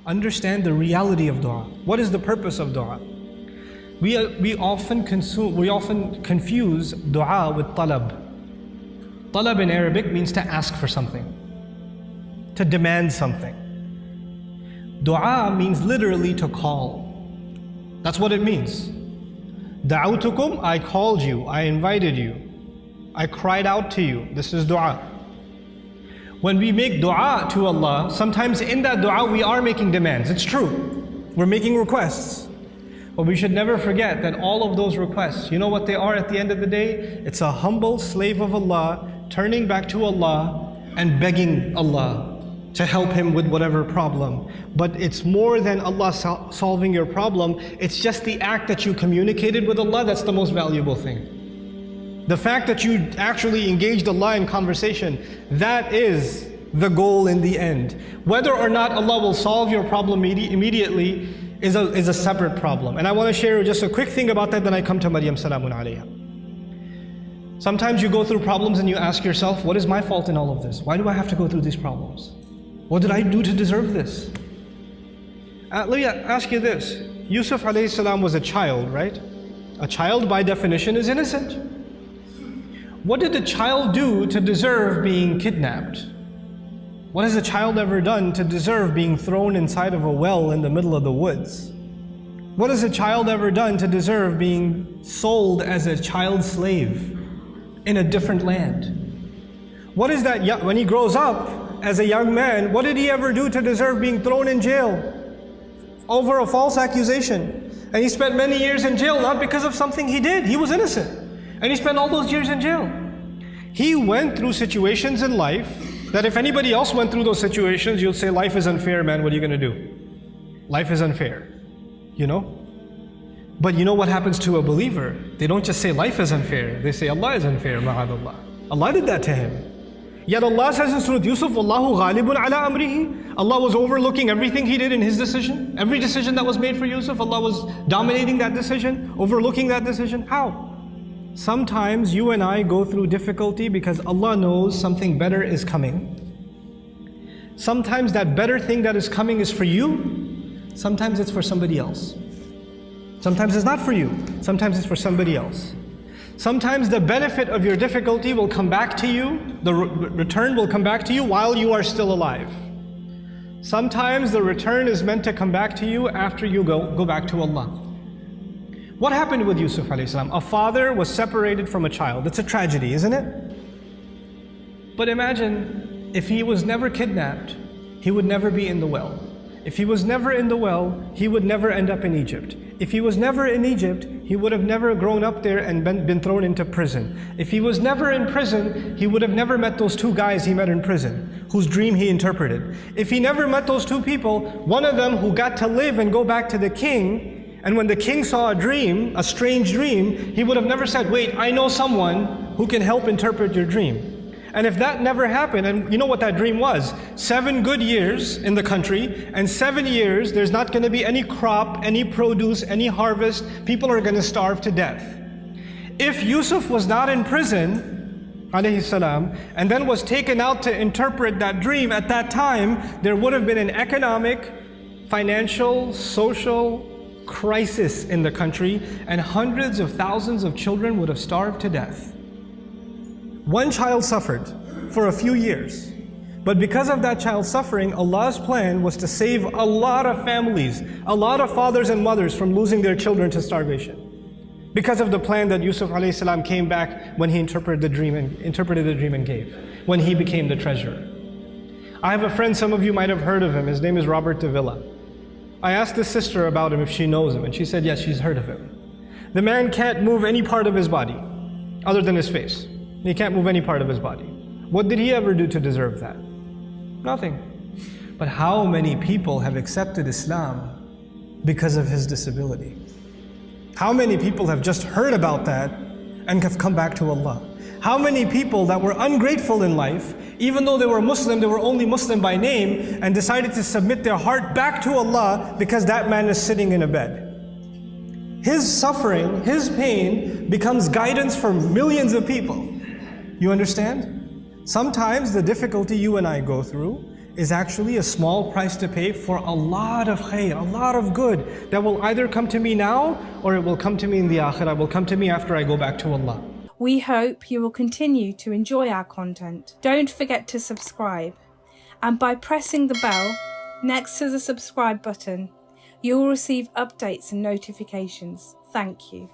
Understand the reality of dua. What is the purpose of dua? We often confuse dua with talab. Talab in Arabic means to ask for something, to demand something. Dua means literally to call. That's what it means. Da'awtukum, I called you, I invited you, I cried out to you. This is dua. When we make dua to Allah, sometimes in that dua we are making demands. It's true. We're making requests. But we should never forget that all of those requests, you know what they are at the end of the day? It's a humble slave of Allah turning back to Allah and begging Allah to help him with whatever problem. But it's more than Allah solving your problem. It's just the act that you communicated with Allah that's the most valuable thing. The fact that you actually engaged Allah in conversation, that is the goal in the end. Whether or not Allah will solve your problem immediately is a separate problem. And I want to share just a quick thing about that, then I come to Maryam salamun alayha. Sometimes you go through problems and you ask yourself, what is my fault in all of this? Why do I have to go through these problems? What did I do to deserve this? Let me ask you this. Yusuf alayhi salam was a child, right? A child by definition is innocent. What did a child do to deserve being kidnapped? What has a child ever done to deserve being thrown inside of a well in the middle of the woods? What has a child ever done to deserve being sold as a child slave in a different land? What is that when he grows up as a young man, what did he ever do to deserve being thrown in jail over a false accusation? And he spent many years in jail, not because of something he did. He was innocent. And he spent all those years in jail. He went through situations in life that if anybody else went through those situations, you'll say, life is unfair, man, what are you going to do? Life is unfair, you know? But you know what happens to a believer? They don't just say life is unfair, they say Allah is unfair, ma'adallah. Allah did that to him. Yet Allah says in Surah Yusuf, Wallahu ghalibun ala amrihi. Allah was overlooking everything he did in his decision. Every decision that was made for Yusuf, Allah was dominating that decision, overlooking that decision. How? Sometimes you and I go through difficulty because Allah knows something better is coming. Sometimes that better thing that is coming is for you. Sometimes it's for somebody else. Sometimes it's not for you. Sometimes it's for somebody else. Sometimes the benefit of your difficulty will come back to you. The return will come back to you while you are still alive. Sometimes the return is meant to come back to you after you go back to Allah. What happened with Yusuf alayhi salam? A father was separated from a child. It's a tragedy, isn't it? But imagine if he was never kidnapped, he would never be in the well. If he was never in the well, he would never end up in Egypt. If he was never in Egypt, he would have never grown up there and been thrown into prison. If he was never in prison, he would have never met those two guys he met in prison, whose dream he interpreted. If he never met those two people, one of them who got to live and go back to the king, and when the king saw a dream, a strange dream, he would have never said, wait, I know someone who can help interpret your dream. And if that never happened, and you know what that dream was? 7 good years in the country, and 7 years there's not going to be any crop, any produce, any harvest. People are going to starve to death. If Yusuf was not in prison, alayhi salam, and then was taken out to interpret that dream at that time, there would have been an economic, financial, social crisis in the country, and hundreds of thousands of children would have starved to death. One child suffered for a few years, but because of that child suffering, Allah's plan was to save a lot of families, a lot of fathers and mothers from losing their children to starvation. Because of the plan that Yusuf alayhi salam came back when he interpreted the dream and gave, when he became the treasurer. I have a friend, some of you might have heard of him. His name is Robert de Villa. I asked his sister about him if she knows him, and she said yes, she's heard of him. The man can't move any part of his body other than his face. He can't move any part of his body. What did he ever do to deserve that? Nothing. But how many people have accepted Islam because of his disability? How many people have just heard about that and have come back to Allah? How many people that were ungrateful in life, even though they were Muslim, they were only Muslim by name, and decided to submit their heart back to Allah because that man is sitting in a bed. His suffering, his pain becomes guidance for millions of people. You understand? Sometimes the difficulty you and I go through is actually a small price to pay for a lot of khair, a lot of good that will either come to me now or it will come to me in the akhirah, will come to me after I go back to Allah. We hope you will continue to enjoy our content. Don't forget to subscribe, and by pressing the bell next to the subscribe button, you will receive updates and notifications. Thank you.